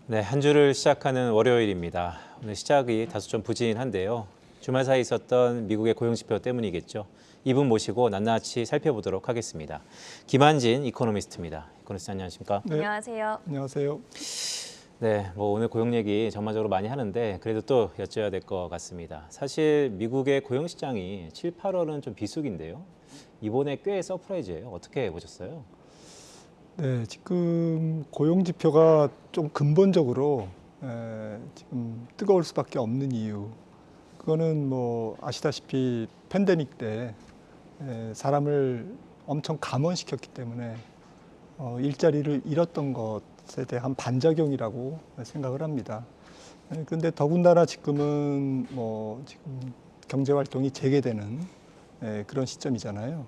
네, 한 주를 시작하는 월요일입니다. 오늘 시작이 다소 좀 부진한데요. 주말 사이 있었던 미국의 고용지표 때문이겠죠. 이분 모시고 낱낱이 살펴보도록 하겠습니다. 김한진 이코노미스트입니다. 이코노미스트 안녕하십니까? 네, 안녕하세요. 안녕하세요. 네, 오늘 고용 얘기 전반적으로 많이 하는데 그래도 또 여쭤야 될 것 같습니다. 사실 미국의 고용 시장이 7, 8월은 좀 비수기인데요. 이번에 꽤 서프라이즈예요. 어떻게 보셨어요? 네, 지금 고용 지표가 좀 근본적으로 지금 뜨거울 수밖에 없는 이유. 그거는 뭐 아시다시피 팬데믹 때 사람을 엄청 감원시켰기 때문에 일자리를 잃었던 것에 대한 반작용이라고 생각을 합니다. 그런데 더군다나 지금은 뭐 지금 경제 활동이 재개되는 그런 시점이잖아요.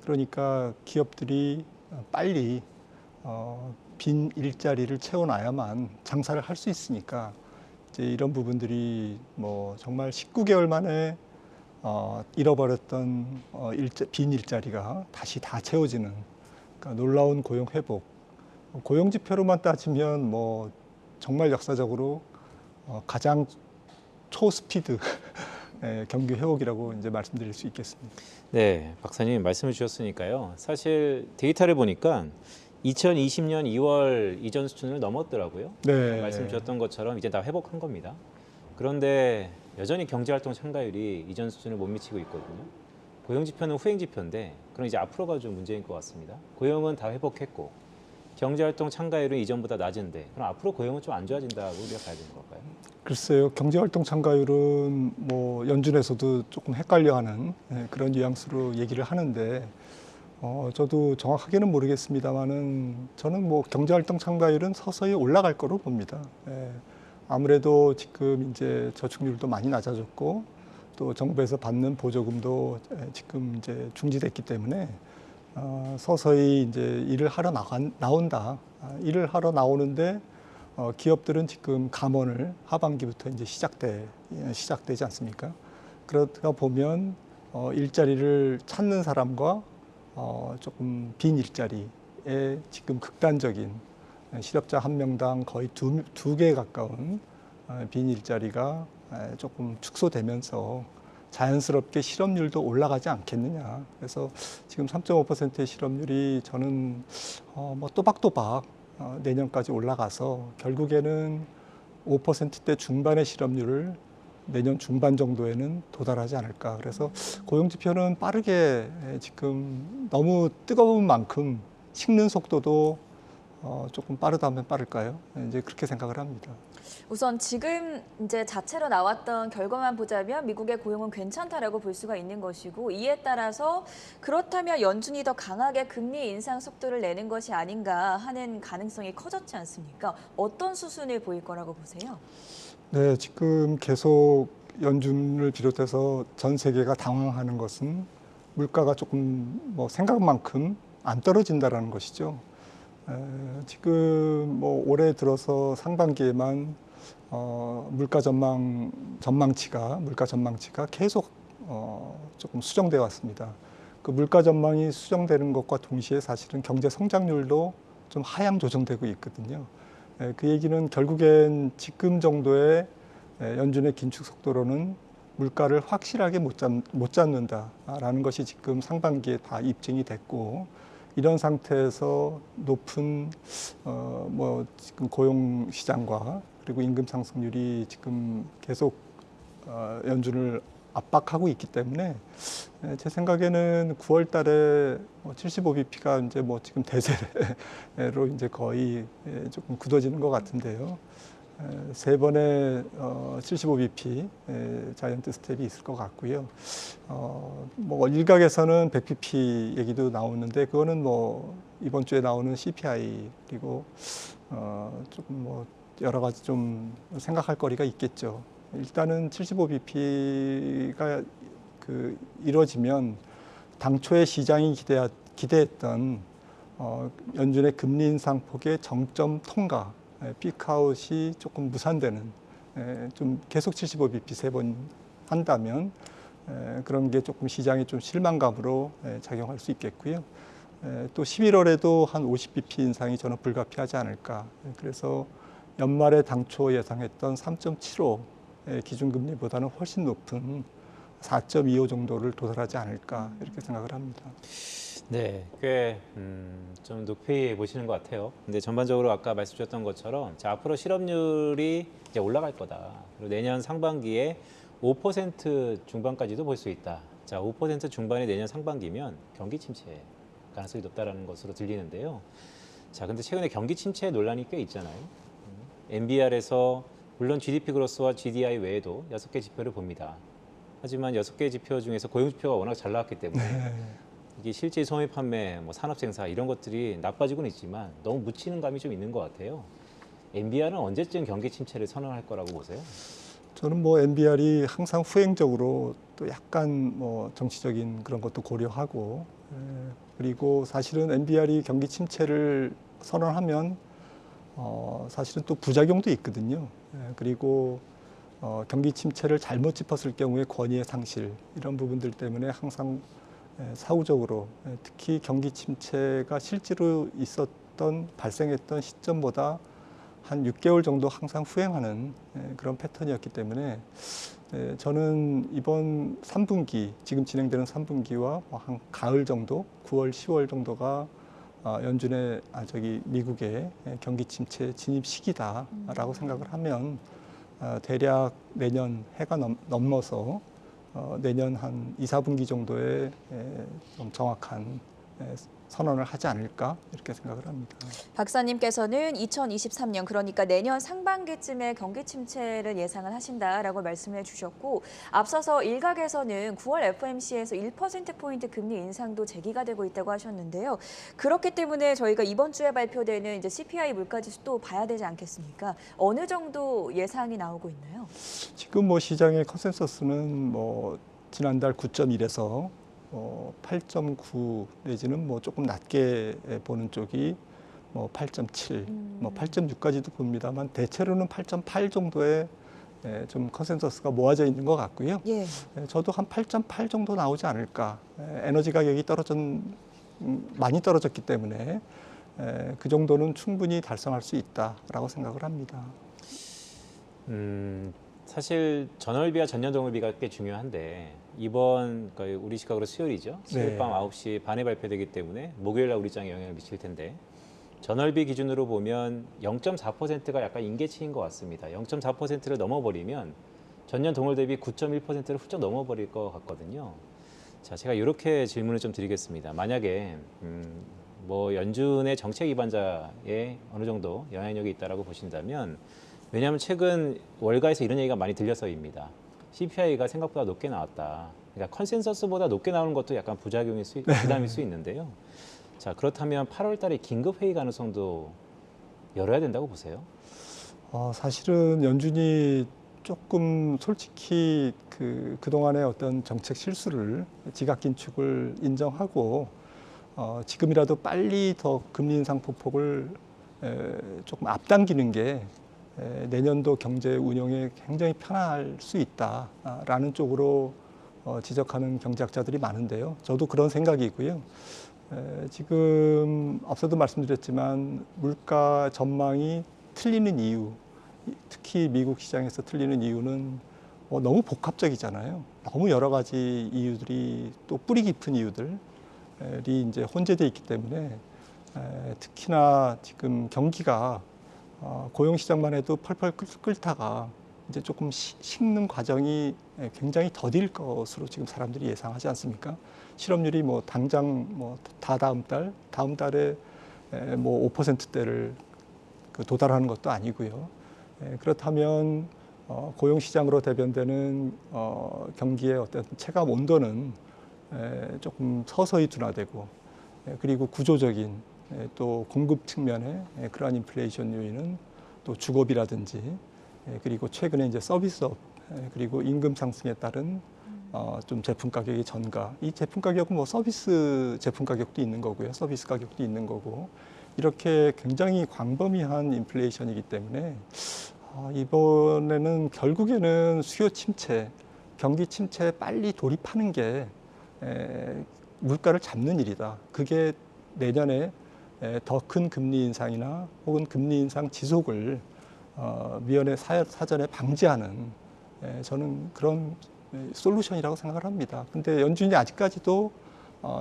그러니까 기업들이 빨리 빈 일자리를 채워놔야만 장사를 할 수 있으니까 이제 이런 부분들이 뭐 정말 19개월 만에 잃어버렸던 빈 일자리가 다시 다 채워지는 그러니까 놀라운 고용 회복. 고용 지표로만 따지면 뭐 정말 역사적으로 가장 초스피드 경기 회복이라고 이제 말씀드릴 수 있겠습니다. 네, 박사님 말씀해 주셨으니까요. 사실 데이터를 보니까 2020년 2월 이전 수준을 넘었더라고요. 네. 말씀 주셨던 것처럼 이제 다 회복한 겁니다. 그런데 여전히 경제활동 참가율이 이전 수준을 못 미치고 있거든요. 고용지표는 후행지표인데 그럼 이제 앞으로가 좀 문제인 것 같습니다. 고용은 다 회복했고 경제활동 참가율은 이전보다 낮은데 그럼 앞으로 고용은 좀 안 좋아진다고 우리가 봐야 되는 걸까요? 글쎄요, 경제활동 참가율은 뭐 연준에서도 조금 헷갈려하는 그런 뉘앙스로 얘기를 하는데 저도 정확하게는 모르겠습니다만은 저는 뭐 경제활동 참가율은 서서히 올라갈 거로 봅니다. 아무래도 지금 이제 저축률도 많이 낮아졌고 또 정부에서 받는 보조금도 지금 이제 중지됐기 때문에 서서히 이제 일을 하러 나온다. 일을 하러 나오는데 기업들은 지금 감원을 하반기부터 이제 시작되지 않습니까? 그러다 보면 일자리를 찾는 사람과 조금 빈 일자리에 지금 극단적인 실업자 한 명당 거의 두 개에 가까운 빈 일자리가 조금 축소되면서 자연스럽게 실업률도 올라가지 않겠느냐. 그래서 지금 3.5%의 실업률이 저는 뭐 또박또박 내년까지 올라가서 결국에는 5%대 중반의 실업률을 내년 중반 정도에는 도달하지 않을까. 그래서 고용지표는 빠르게 지금 너무 뜨거운 만큼 식는 속도도 조금 빠르다면 빠를까요? 이제 그렇게 생각을 합니다. 우선 지금 이제 자체로 나왔던 결과만 보자면 미국의 고용은 괜찮다라고 볼 수가 있는 것이고 이에 따라서 그렇다면 연준이 더 강하게 금리 인상 속도를 내는 것이 아닌가 하는 가능성이 커졌지 않습니까? 어떤 수순을 보일 거라고 보세요? 네, 지금 계속 연준을 비롯해서 전 세계가 당황하는 것은 물가가 조금 뭐 생각만큼 안 떨어진다라는 것이죠. 지금 뭐 올해 들어서 상반기에만 물가 전망치가 계속 조금 수정되어 왔습니다. 그 물가 전망이 수정되는 것과 동시에 사실은 경제 성장률도 좀 하향 조정되고 있거든요. 그 얘기는 결국엔 지금 정도의 연준의 긴축 속도로는 물가를 확실하게 못 잡는다라는 것이 지금 상반기에 다 입증이 됐고 이런 상태에서 높은 뭐 지금 고용 시장과 그리고 임금 상승률이 지금 계속 연준을 압박하고 있기 때문에 제 생각에는 9월 달에 75bp가 이제 뭐 지금 대세로 이제 거의 조금 굳어지는 것 같은데요. 세 번의 75bp 자이언트 스텝이 있을 것 같고요. 뭐 일각에서는 100bp 얘기도 나오는데 그거는 뭐 이번 주에 나오는 CPI 그리고 조금 뭐 여러 가지 좀 생각할 거리가 있겠죠. 일단은 75bp가 이루어지면 당초에 시장이 기대했던 연준의 금리 인상 폭의 정점 통과, 피크아웃이 조금 무산되는, 좀 계속 75bp 세 번 한다면 그런 게 조금 시장이 좀 실망감으로 작용할 수 있겠고요. 또 11월에도 한 50bp 인상이 저는 불가피하지 않을까. 그래서 연말에 당초 예상했던 3.75의 기준금리보다는 훨씬 높은 4.25 정도를 도달하지 않을까 이렇게 생각을 합니다. 네, 꽤 좀 높이 보시는 것 같아요. 근데 전반적으로 아까 말씀 주셨던 것처럼 자, 앞으로 실업률이 이제 올라갈 거다. 그리고 내년 상반기에 5% 중반까지도 볼 수 있다. 자, 5% 중반이 내년 상반기면 경기 침체 가능성이 높다라는 것으로 들리는데요. 자, 근데 최근에 경기 침체 논란이 꽤 있잖아요. NBR에서 물론 GDP 그로스와 GDI 외에도 6개 지표를 봅니다. 하지만 6개 지표 중에서 고용 지표가 워낙 잘 나왔기 때문에 이게 실제 소매 판매, 뭐 산업 생산 이런 것들이 나빠지고는 있지만 너무 묻히는 감이 좀 있는 것 같아요. NBR은 언제쯤 경기 침체를 선언할 거라고 보세요? 저는 뭐 NBR이 항상 후행적으로 또 약간 뭐 정치적인 그런 것도 고려하고 그리고 사실은 NBR이 경기 침체를 선언하면 사실은 또 부작용도 있거든요. 그리고 경기 침체를 잘못 짚었을 경우에 권위의 상실 이런 부분들 때문에 항상 사후적으로 특히 경기 침체가 실제로 발생했던 시점보다 한 6개월 정도 항상 후행하는 그런 패턴이었기 때문에 저는 이번 3분기, 지금 진행되는 3분기와 한 가을 정도, 9월, 10월 정도가 미국의 경기 침체 진입 시기다라고 생각을 하면 대략 내년 해가 넘어서 내년 한 2, 4분기 정도에 좀 정확한 선언을 하지 않을까 이렇게 생각을 합니다. 박사님께서는 2023년 그러니까 내년 상반기쯤에 경기 침체를 예상을 하신다라고 말씀해 주셨고 앞서서 일각에서는 9월 FOMC에서 1%포인트 금리 인상도 제기가 되고 있다고 하셨는데요. 그렇기 때문에 저희가 이번 주에 발표되는 이제 CPI 물가지수도 봐야 되지 않겠습니까? 어느 정도 예상이 나오고 있나요? 지금 뭐 시장의 컨센서스는 뭐 지난달 9.1에서 8.9 내지는 뭐 조금 낮게 보는 쪽이 뭐 8.7, 뭐 8.6까지도 봅니다만 대체로는 8.8 정도의 좀 컨센서스가 모아져 있는 것 같고요. 예. 저도 한 8.8 정도 나오지 않을까. 에너지 가격이 많이 떨어졌기 때문에 그 정도는 충분히 달성할 수 있다라고 생각을 합니다. 사실 전월비와 전년 동월비가 꽤 중요한데 이번 그러니까 우리 시각으로 수요일이죠. 수요일 밤 9시 반에 발표되기 때문에 목요일 날 우리 장에 영향을 미칠 텐데 전월비 기준으로 보면 0.4%가 약간 임계치인 것 같습니다. 0.4%를 넘어버리면 전년 동월 대비 9.1%를 훌쩍 넘어버릴 것 같거든요. 자, 제가 이렇게 질문을 좀 드리겠습니다. 만약에 뭐 연준의 정책 기반자에 어느 정도 영향력이 있다라고 보신다면 왜냐하면 최근 월가에서 이런 얘기가 많이 들려서입니다. CPI가 생각보다 높게 나왔다. 그러니까 컨센서스보다 높게 나오는 것도 약간 부담일 수 있는데요. 자, 그렇다면 8월 달에 긴급 회의 가능성도 열어야 된다고 보세요? 사실은 연준이 조금 솔직히 그동안의 어떤 정책 실수를 지각 긴축을 인정하고 지금이라도 빨리 더 금리 인상 폭폭을 조금 앞당기는 게 내년도 경제 운영에 굉장히 편할 수 있다라는 쪽으로 지적하는 경제학자들이 많은데요. 저도 그런 생각이고요. 지금 앞서도 말씀드렸지만 물가 전망이 틀리는 이유, 특히 미국 시장에서 틀리는 이유는 너무 복합적이잖아요. 너무 여러 가지 이유들이 또 뿌리 깊은 이유들이 이제 혼재되어 있기 때문에 특히나 지금 경기가 고용 시장만 해도 펄펄 끓다가 이제 조금 식는 과정이 굉장히 더딜 것으로 지금 사람들이 예상하지 않습니까? 실업률이 뭐 당장 뭐 다음 달에 뭐 5%대를 도달하는 것도 아니고요. 그렇다면 고용 시장으로 대변되는 경기의 어떤 체감 온도는 조금 서서히 둔화되고 그리고 구조적인 또 공급 측면에 그러한 인플레이션 요인은 또 주거비라든지 그리고 최근에 이제 서비스업 그리고 임금 상승에 따른 좀 제품 가격의 전가. 이 제품 가격은 뭐 서비스 제품 가격도 있는 거고요. 서비스 가격도 있는 거고 이렇게 굉장히 광범위한 인플레이션이기 때문에 이번에는 결국에는 수요 침체, 경기 침체에 빨리 돌입하는 게 물가를 잡는 일이다. 그게 내년에 더 큰 금리 인상이나 혹은 금리 인상 지속을 미연에 사전에 방지하는 저는 그런 솔루션이라고 생각을 합니다. 근데 연준이 아직까지도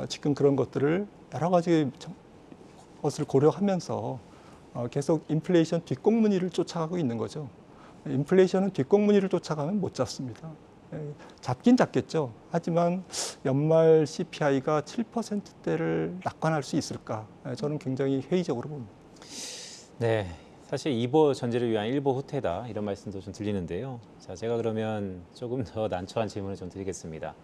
지금 그런 것들을 여러 가지 것을 고려하면서 계속 인플레이션 뒷꽁무니를 쫓아가고 있는 거죠. 인플레이션은 뒷꽁무니를 쫓아가면 못 잡습니다. 잡긴 잡겠죠. 하지만 연말 CPI가 7%대를 낙관할 수 있을까? 저는 굉장히 회의적으로 봅니다. 네, 사실 2보 전제를 위한 1보 후퇴다 이런 말씀도 좀 들리는데요. 자, 제가 그러면 조금 더 난처한 질문을 좀 드리겠습니다.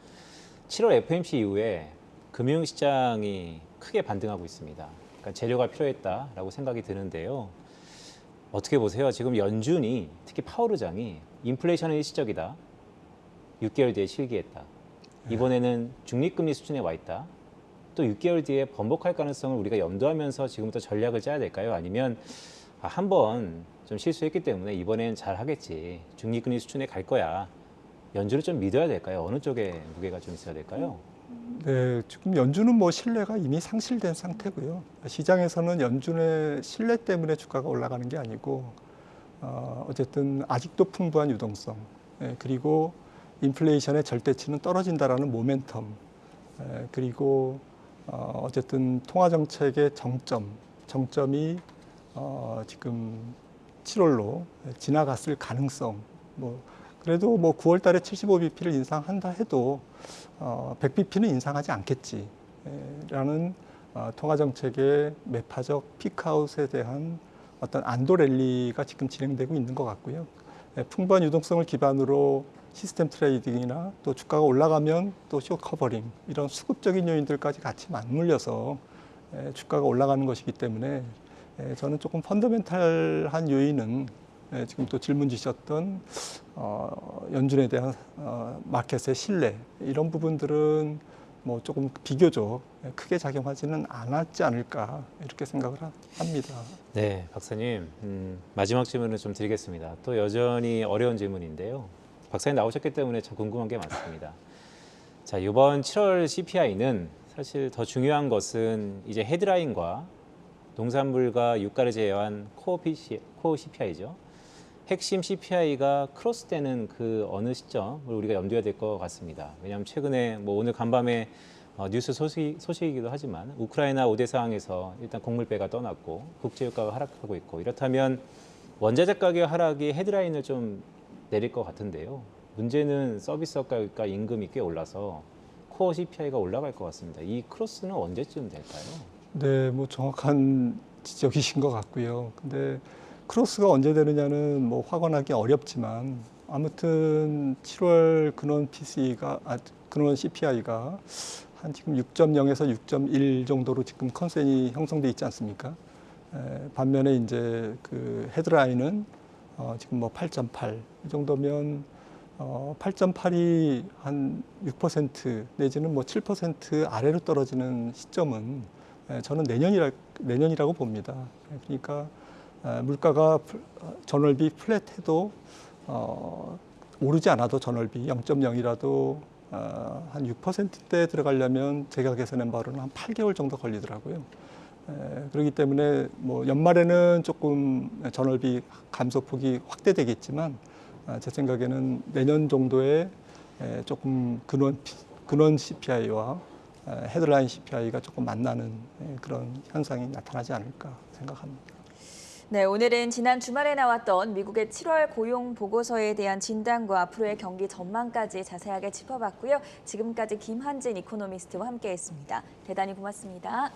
7월 FOMC 이후에 금융시장이 크게 반등하고 있습니다. 그러니까 재료가 필요했다라고 생각이 드는데요. 어떻게 보세요? 지금 연준이 특히 파월 의장이 인플레이션은 일시적이다. 6개월 뒤에 실기했다. 이번에는 중립금리 수준에 와 있다. 또 6개월 뒤에 번복할 가능성을 우리가 염두하면서 지금부터 전략을 짜야 될까요? 아니면 한번 좀 실수했기 때문에 이번엔 잘 하겠지. 중립금리 수준에 갈 거야. 연준을 좀 믿어야 될까요? 어느 쪽에 무게가 좀 있어야 될까요? 네, 지금 연준은 뭐 신뢰가 이미 상실된 상태고요. 시장에서는 연준의 신뢰 때문에 주가가 올라가는 게 아니고 어쨌든 아직도 풍부한 유동성 그리고 인플레이션의 절대치는 떨어진다라는 모멘텀 그리고 어쨌든 통화 정책의 정점이 지금 7월로 지나갔을 가능성 그래도 뭐 9월 달에 75bp를 인상한다 해도 100bp는 인상하지 않겠지라는 통화 정책의 매파적 피크아웃에 대한 어떤 안도 랠리가 지금 진행되고 있는 것 같고요. 풍부한 유동성을 기반으로 시스템 트레이딩이나 또 주가가 올라가면 또 숏 커버링 이런 수급적인 요인들까지 같이 맞물려서 주가가 올라가는 것이기 때문에 저는 조금 펀더멘탈한 요인은 지금 또 질문 주셨던 연준에 대한 마켓의 신뢰 이런 부분들은 뭐 조금 비교적 크게 작용하지는 않았지 않을까 이렇게 생각을 합니다. 네, 박사님 마지막 질문을 좀 드리겠습니다. 또 여전히 어려운 질문인데요. 박사님 나오셨기 때문에 참 궁금한 게 많습니다. 자, 이번 7월 CPI는 사실 더 중요한 것은 이제 헤드라인과 농산물과 유가를 제외한 코어 CPI죠. 핵심 CPI가 크로스되는 그 어느 시점을 우리가 염두해야 될 것 같습니다. 왜냐하면 최근에 뭐 오늘 간밤에 뉴스 소식이기도 하지만 우크라이나 오대 상황에서 일단 곡물배가 떠났고 국제유가가 하락하고 있고 이렇다면 원자재 가격 하락이 헤드라인을 좀 내릴 것 같은데요. 문제는 서비스 가격과 임금이 꽤 올라서 코어 CPI가 올라갈 것 같습니다. 이 크로스는 언제쯤 될까요? 네, 뭐 정확한 지적이신 것 같고요. 근데 크로스가 언제 되느냐는 뭐 확언하기 어렵지만 아무튼 7월 근원 CPI가 한 지금 6.0에서 6.1 정도로 지금 컨센이 형성돼 있지 않습니까? 반면에 이제 그 헤드라인은 지금 뭐 8.8 이 정도면 8.8이 한 6% 내지는 뭐 7% 아래로 떨어지는 시점은 저는 내년이라고 봅니다. 그러니까 물가가 전월비 플랫해도 오르지 않아도 전월비 0.0이라도 한 6%대 들어가려면 제가 계산한 바로는 한 8개월 정도 걸리더라고요. 그렇기 때문에 뭐 연말에는 조금 전월비 감소폭이 확대되겠지만 제 생각에는 내년 정도에 조금 근원 CPI와 헤드라인 CPI가 조금 만나는 그런 현상이 나타나지 않을까 생각합니다. 네, 오늘은 지난 주말에 나왔던 미국의 7월 고용 보고서에 대한 진단과 앞으로의 경기 전망까지 자세하게 짚어봤고요. 지금까지 김한진 이코노미스트와 함께했습니다. 대단히 고맙습니다.